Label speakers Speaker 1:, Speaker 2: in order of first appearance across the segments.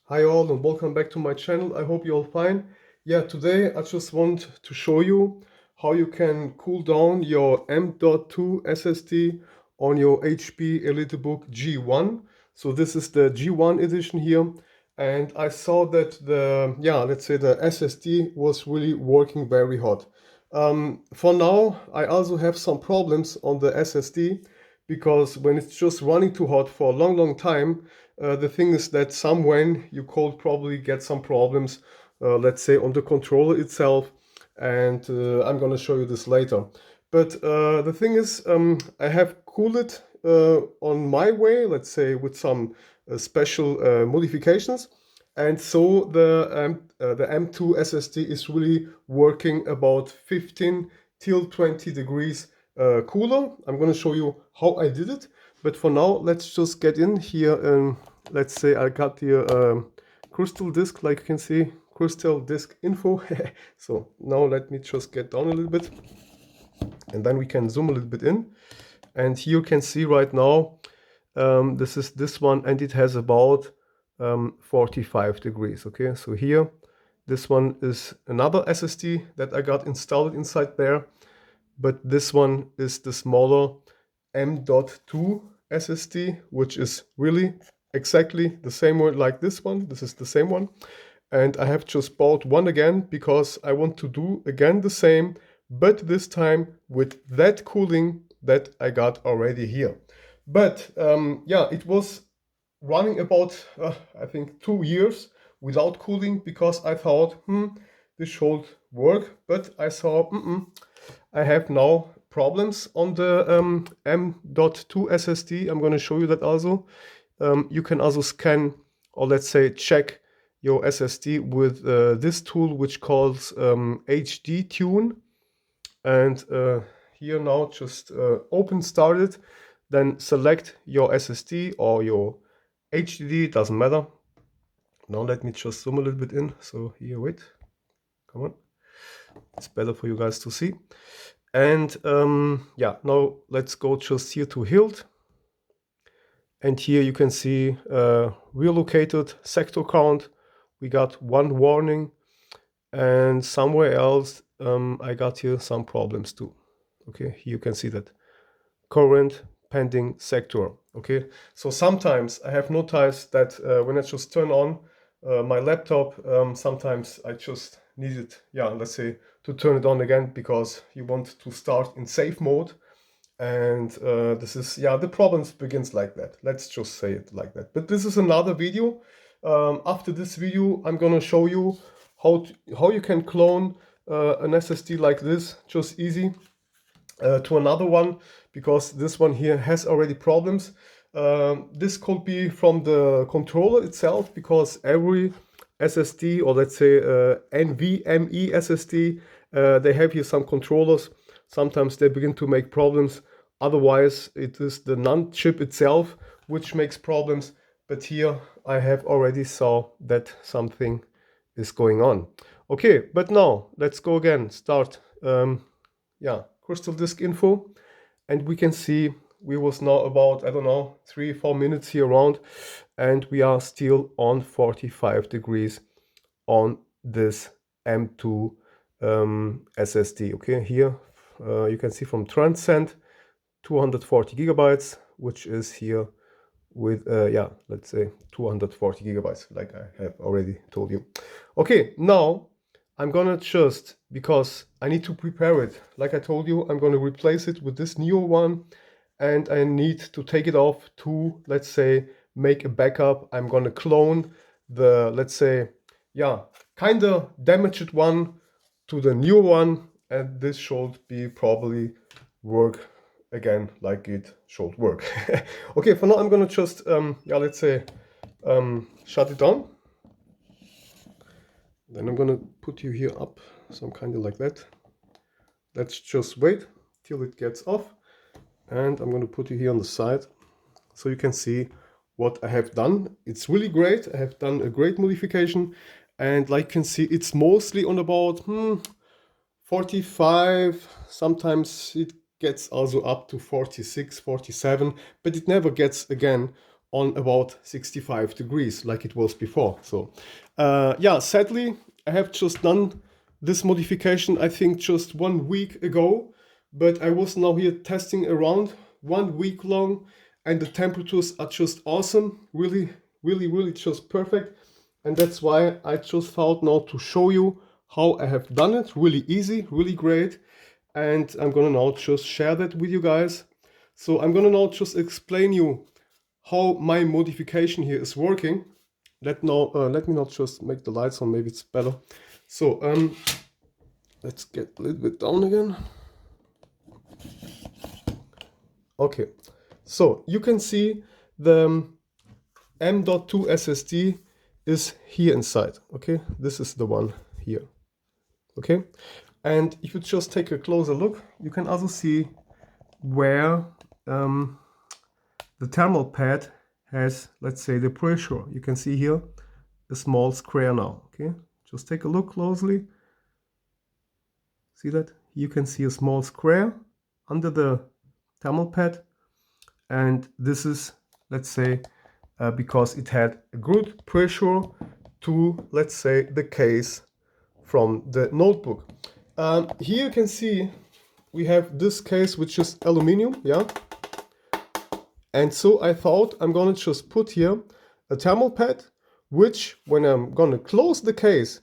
Speaker 1: Hi all and welcome back to my channel. I hope you're all fine. Yeah, today I just want to show you how you can cool down your M.2 SSD on your HP Elitebook G1. So this is the G1 edition here, and I saw that let's say the SSD was really working very hot. For now, I also have some problems on the SSD because when it's just running too hot for a long time, the thing is that somewhen you could probably get some problems, let's say on the controller itself, and I'm gonna show you this later. But the thing is, I have cooled it on my way, let's say with some special modifications, and so the M2 SSD is really working about 15 till 20 degrees cooler. I'm going to show you how I did it, but for now let's just get in here and let's say I got here crystal disk, like you can see, crystal disk info. So now let me just get down a little bit and then we can zoom a little bit in, and here you can see right now this is this one, and it has about 45 degrees. Okay, so here this one is another SSD that I got installed inside there, but this one is the smaller M.2 SSD, which is really exactly the same one like this one. This is the same one, and I have just bought one again because I want to do again the same, but this time with that cooling that I got already here. But yeah, it was running about I think 2 years without cooling because I thought this should work, but I saw I have now problems on the M.2 SSD. I'm going to show you that also. You can also scan, or let's say check your SSD with this tool which calls HD Tune. And here now just open started, then select your SSD or your HDD, doesn't matter. Now let me just zoom a little bit in. So here, wait, come on, it's better for you guys to see. And yeah, now let's go just here to Hilt, and here you can see relocated sector count. We got one warning, and somewhere else I got here some problems too. Okay, here you can see that current pending sector. Okay, so sometimes I have noticed that when I just turn on my laptop, sometimes I just need it, yeah, let's say, to turn it on again because you want to start in safe mode. And this is, yeah, the problems begins like that. Let's just say it like that. But this is another video. After this video, I'm gonna show you how you can clone an SSD like this, just easy, to another one, because this one here has already problems. This could be from the controller itself, because every SSD, or let's say NVMe SSD, they have here some controllers. Sometimes they begin to make problems. Otherwise, it is the NAND chip itself which makes problems. But here I have already saw that something is going on. Okay, but now let's go again. Start. Yeah, crystal disk info, and we can see we was now about, I don't know, 3-4 minutes here around, and we are still on 45 degrees on this M2 SSD. Okay, here you can see from Transcend 240 gigabytes, which is here with yeah, let's say 240 gigabytes, like I have already told you. Okay, now I'm gonna just, because I need to prepare it, like I told you, I'm gonna replace it with this newer one, and I need to take it off to, let's say, make a backup. I'm gonna clone the, let's say, yeah, kind of damaged one to the new one, and this should be probably work again like it should work. Okay, for now I'm gonna just yeah, let's say shut it down. Then I'm gonna put you here up, some kind of like that. Let's just wait till it gets off, and I'm gonna put you here on the side so you can see what I have done. It's really great. I have done a great modification, and like you can see, it's mostly on about 45. Sometimes it gets also up to 46, 47, but it never gets again on about 65 degrees like it was before. So yeah, sadly I have just done this modification, I think just 1 week ago, but I was now here testing around 1 week long, and the temperatures are just awesome, really just perfect. And that's why I just thought now to show you how I have done it. Really easy, really great. And I'm gonna now just share that with you guys. So I'm gonna now just explain you how my modification here is working. Let me not just make the lights on, maybe it's better. So let's get a little bit down again. Okay, so you can see the M.2 SSD is here inside. Okay, this is the one here. Okay, and if you just take a closer look, you can also see where the thermal pad has, let's say, the pressure. You can see here a small square now. Okay, just take a look closely. See that? You can see a small square under the thermal pad, and this is, let's say, because it had a good pressure to, let's say, the case from the notebook. Here you can see we have this case which is aluminum, yeah. And so I thought I'm gonna just put here a thermal pad, which when I'm gonna close the case,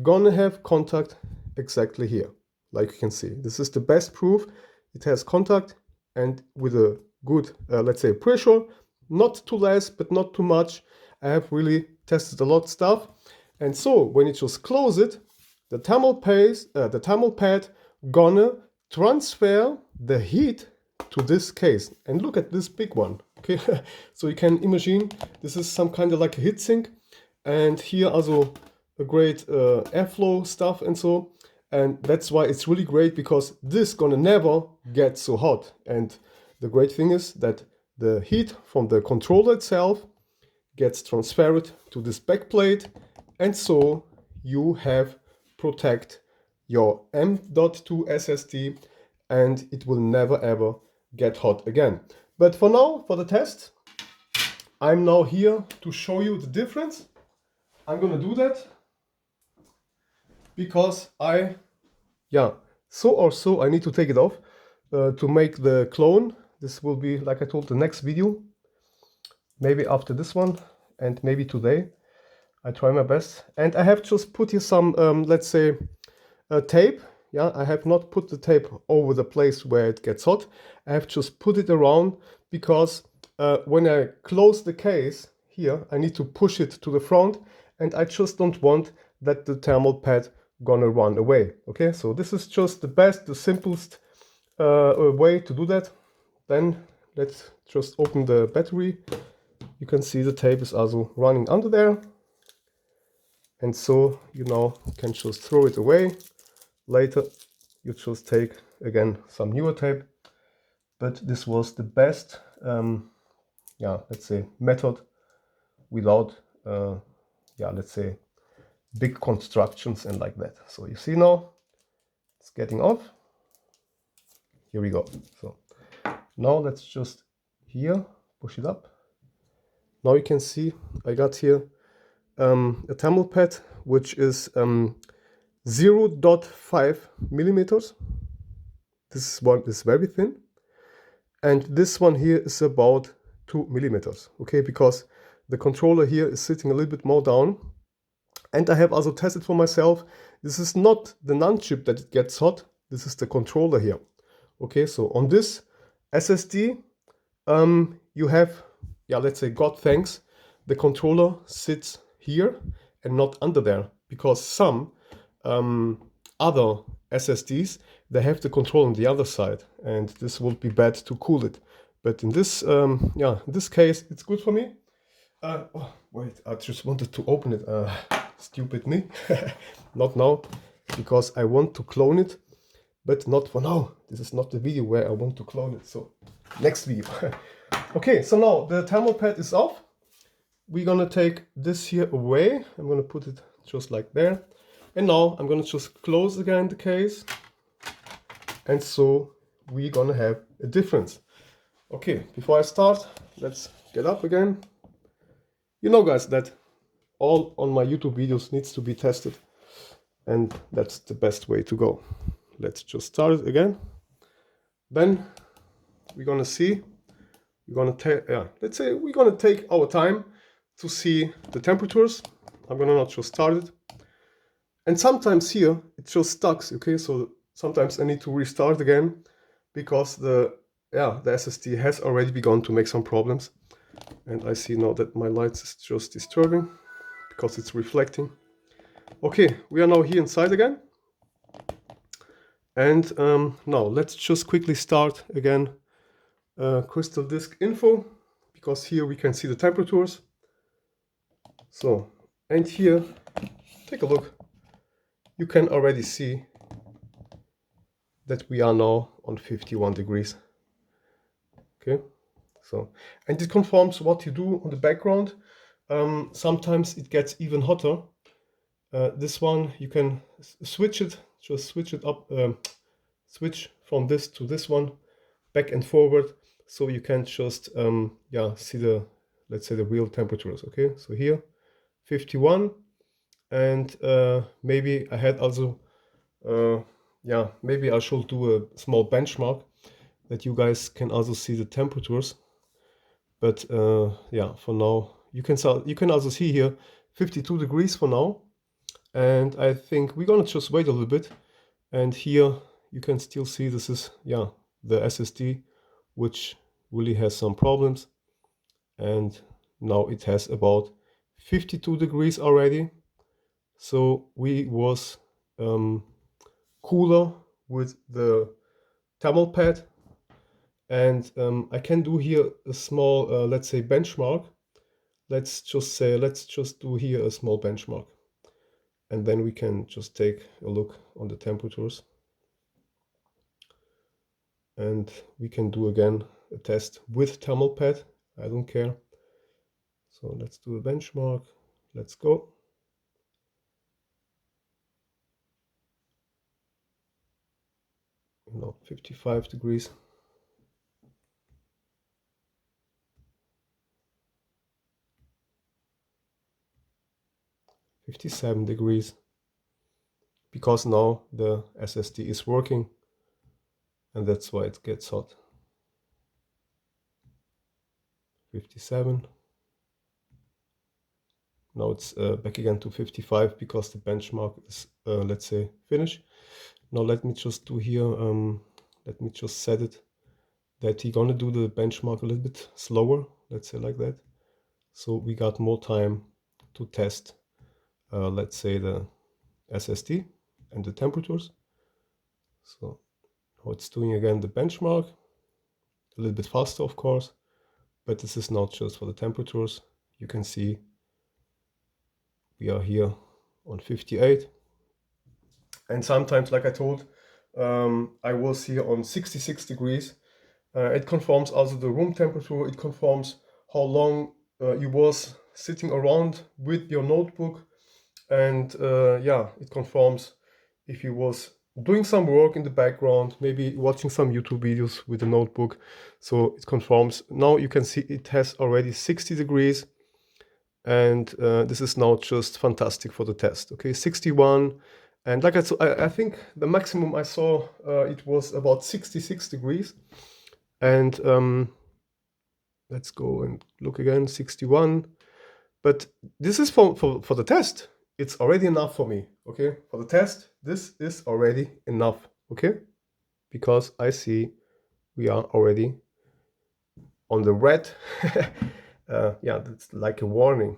Speaker 1: gonna have contact exactly here. Like you can see, this is the best proof. It has contact, and with a good, let's say, pressure, not too less, but not too much. I have really tested a lot of stuff. And so when you just close it, the thermal pad gonna transfer the heat to this case. And look at this big one. Okay, so you can imagine this is some kind of like a heatsink, and here also a great airflow stuff and so. And that's why it's really great, because this gonna never get so hot. And the great thing is that the heat from the controller itself gets transferred to this backplate, and so you have protect your M.2 SSD, and it will never ever get hot again. But for now, for the test, I'm now here to show you the difference. I'm gonna do that because so or so I need to take it off to make the clone. This will be, like I told, the next video, maybe after this one, and maybe today. I try my best. And I have just put here some, let's say, tape. Yeah, I have not put the tape over the place where it gets hot. I have just put it around, because when I close the case here, I need to push it to the front, and I just don't want that the thermal pad gonna run away. Okay, so this is just the best, the simplest way to do that. Then let's just open the battery. You can see the tape is also running under there. And so you now can just throw it away. Later you just take again some newer tape. But this was the best, let's say, method without, let's say, big constructions and like that. So you see now it's getting off. Here we go. So now let's just here push it up. Now you can see I got here a thermal pad which is 0.5 millimeters. This one is very thin, and this one here is about 2 millimeters. Okay, because the controller here is sitting a little bit more down. And I have also tested for myself. This is not the NAND chip that it gets hot. This is the controller here. Okay, so on this SSD, you have, let's say, God thanks, the controller sits here and not under there, because some other SSDs, they have the control on the other side, and this would be bad to cool it. But in this, in this case, it's good for me. Oh, wait, I just wanted to open it. Stupid me. Not now, because I want to clone it, but not for now. This is not the video where I want to clone it, so next video. Okay, so now the thermal pad is off. We're gonna take this here away. I'm gonna put it just like there. And now I'm gonna just close again the case. And so we're gonna have a difference. Okay, before I start, let's get up again. You know, guys, that all on my YouTube videos needs to be tested, and that's the best way to go. Let's just start it again. Then we're gonna see. We're gonna take, let's say we're gonna take our time to see the temperatures. I'm gonna not just start it. And sometimes here it just stuck. Okay, so sometimes I need to restart again because the SSD has already begun to make some problems. And I see now that my lights is just disturbing because it's reflecting. Okay, we are now here inside again. And now let's just quickly start again crystal disk info, because here we can see the temperatures. So, and here, take a look. You can already see that we are now on 51 degrees. Okay, so, and it confirms what you do on the background. Sometimes it gets even hotter. This one, you can switch it, just switch it up, switch from this to this one, back and forward, so you can just see the, let's say, the real temperatures. Okay, so here 51, and maybe I had also maybe I should do a small benchmark that you guys can also see the temperatures. But for now you can also see here 52 degrees for now, and I think we're gonna just wait a little bit. And here you can still see this is the SSD, which really has some problems, and now it has about 52 degrees already. So we was cooler with the thermal pad, and I can do here a small let's say benchmark. Let's just do here a small benchmark, and then we can just take a look on the temperatures, and we can do again a test with thermal pad. I don't care. So let's do a benchmark. Let's go. No, 55 degrees. 57 degrees. Because now the SSD is working, and that's why it gets hot. 57. Now it's back again to 55 because the benchmark is, let's say, finished. Now let me just do here, let me just set it that he's gonna do the benchmark a little bit slower, let's say like that. So we got more time to test, let's say, the SSD and the temperatures. So now it's doing again the benchmark, a little bit faster of course, but this is not just for the temperatures. You can see we are here on 58. And sometimes, like I told, I was here on 66 degrees. It confirms also the room temperature. It confirms how long you was sitting around with your notebook. And it confirms if you was doing some work in the background, maybe watching some YouTube videos with the notebook. So it confirms. Now you can see it has already 60 degrees. And this is now just fantastic for the test. Okay, 61. And like I think the maximum I saw, it was about 66 degrees. And let's go and look again, 61. But this is for the test. It's already enough for me, okay? For the test, this is already enough, okay? Because I see we are already on the red. That's like a warning.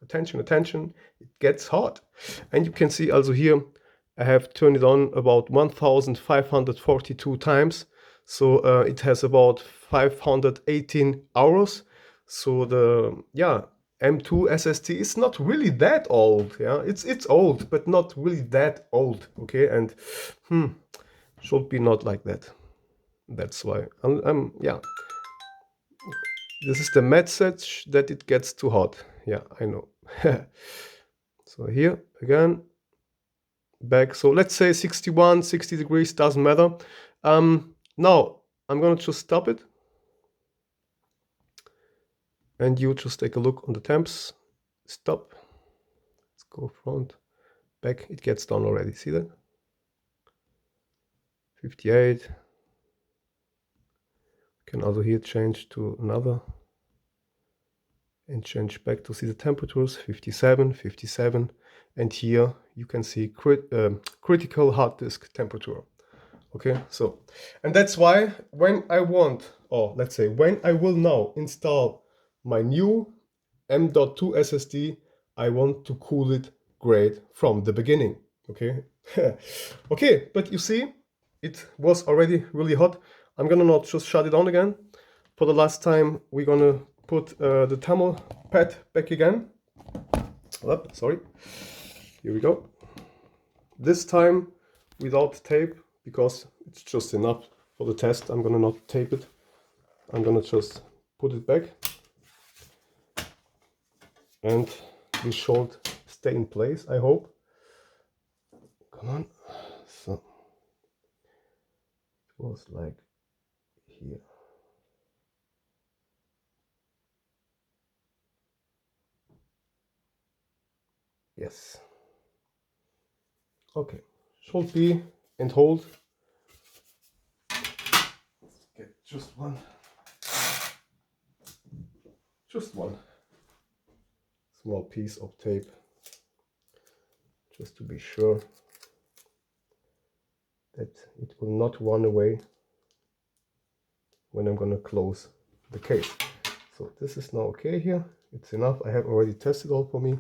Speaker 1: Attention, attention, it gets hot. And you can see also here, I have turned it on about 1542 times. So it has about 518 hours. So the M2 SSD is not really that old. Yeah, it's old, but not really that old. Okay, and should be not like that. That's why this is the message that it gets too hot. Yeah, I know. So here again, back. So let's say 61, 60 degrees, doesn't matter. Now I'm gonna just stop it. and you just take a look on the temps. Stop. Let's go front, back. It gets down already. See that? 58. Can also here change to another and change back to see the temperatures. 57, 57, and here you can see critical hard disk temperature. Okay, so, and that's why when I want, or let's say when I will now install my new M.2 SSD, I want to cool it great from the beginning. Okay. Okay, but you see, it was already really hot. I'm gonna not just shut it on again. For the last time, we're gonna put the thermal pad back again. Sorry. Here we go. This time without tape, because it's just enough for the test. I'm gonna not tape it. I'm gonna just put it back. And this should stay in place, I hope. Come on. So it was like here. Yes. Okay. Should be and hold. Let's get just one small piece of tape, just to be sure that it will not run away when I'm gonna close the case. So this is now okay here. It's enough. I have already tested all for me.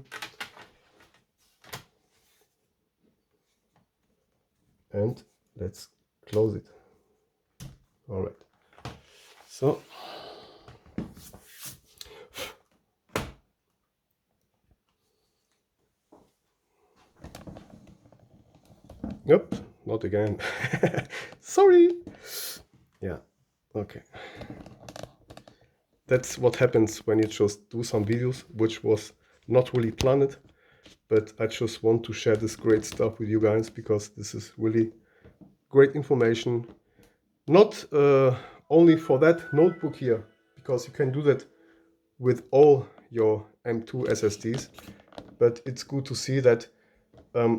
Speaker 1: And let's close it. All right. So yep, not again. Sorry. Yeah, okay. That's what happens when you just do some videos, which was not really planned, but I just want to share this great stuff with you guys, because this is really great information. Not only for that notebook here, because you can do that with all your M.2 SSDs, but it's good to see that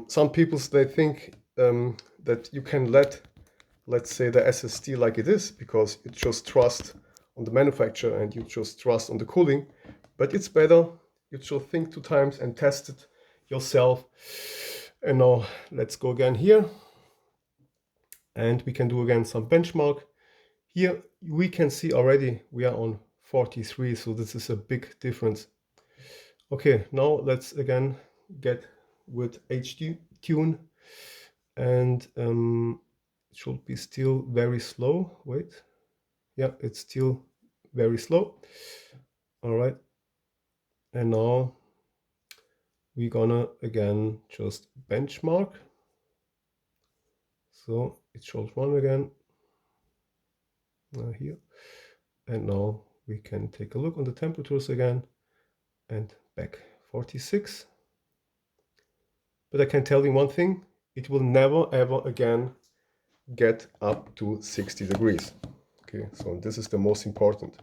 Speaker 1: some people, they think that you can let's say the SSD like it is, because it just trust on the manufacturer and you just trust on the cooling. But it's better, you should think 2 times and test it yourself. And now let's go again here, and we can do again some benchmark. Here we can see already we are on 43, so this is a big difference. Okay, now let's again get with HD tune, and it should be still very slow. Wait, yeah, it's still very slow. All right, and now we're gonna again just benchmark, so it should run again here, and now we can take a look on the temperatures again, and back 46. But I can tell you one thing, it will never ever again get up to 60 degrees. Okay, so this is the most important,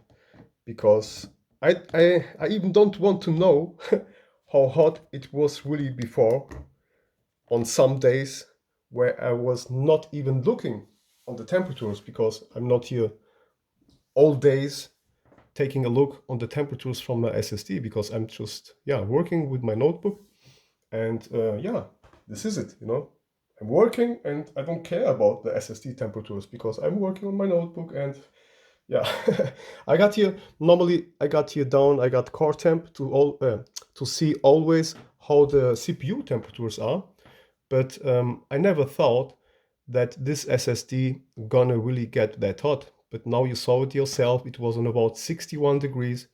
Speaker 1: because I even don't want to know how hot it was really before, on some days where I was not even looking on the temperatures, because I'm not here all days taking a look on the temperatures from my SSD, because I'm just working with my notebook, and this is it, you know. I'm working and I don't care about the SSD temperatures, because I'm working on my notebook. And I got here, normally I got here down, I got core temp to see always how the CPU temperatures are. But I never thought that this SSD gonna really get that hot. But now you saw it yourself, it was on about 61 degrees.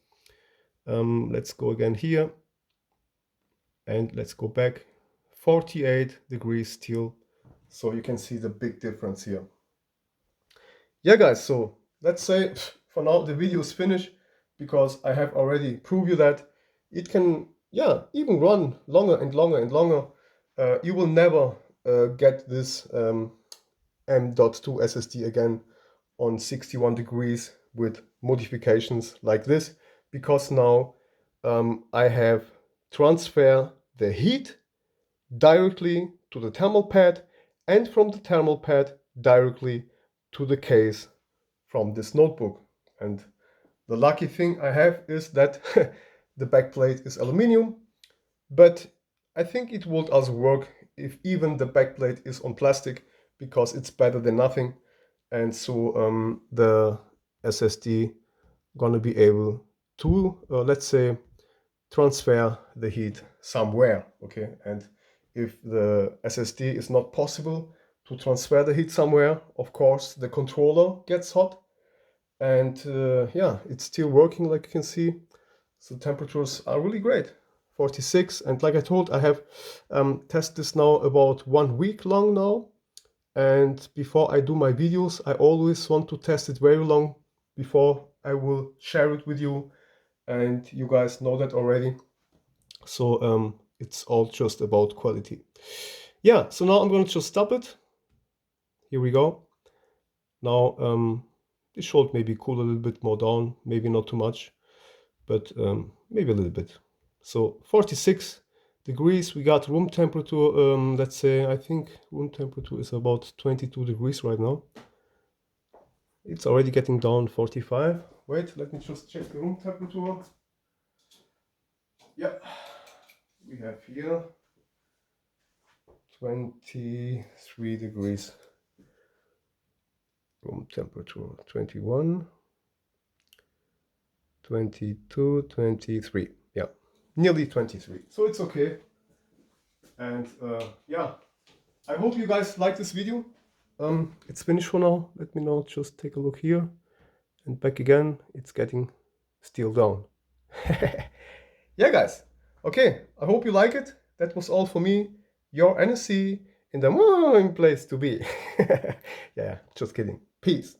Speaker 1: Let's go again here, and let's go back, 48 degrees still. So you can see the big difference here. Yeah guys, so let's say for now the video is finished, because I have already proved you that it can even run longer and longer and longer. You will never get this M.2 SSD again on 61 degrees with modifications like this, because now I have transfer the heat directly to the thermal pad and from the thermal pad directly to the case from this notebook. And the lucky thing I have is that the backplate is aluminum, but I think it would also work if even the backplate is on plastic, because it's better than nothing. And so the SSD gonna be able to, let's say, transfer the heat somewhere, okay? And if the SSD is not possible to transfer the heat somewhere, of course, the controller gets hot. And yeah, it's still working, like you can see. So temperatures are really great, 46. And like I told, I have tested this now about 1 week long now. And before I do my videos, I always want to test it very long before I will share it with you. And you guys know that already. So it's all just about quality. Yeah, so now I'm going to just stop it. Here we go. Now this should maybe cool a little bit more down, maybe not too much, but maybe a little bit. So 46 degrees, we got room temperature, let's say, I think room temperature is about 22 degrees right now. It's already getting down 45. Wait, let me just check the room temperature. Yeah, we have here 23 degrees. Room temperature 21, 22, 23. Yeah, nearly 23. So it's okay. And yeah, I hope you guys like this video. It's finished for now. Let me now just take a look here and back again. It's getting still down. Yeah, guys. Okay, I hope you like it. That was all for me. Your NSC in the place to be. Yeah, just kidding. Peace.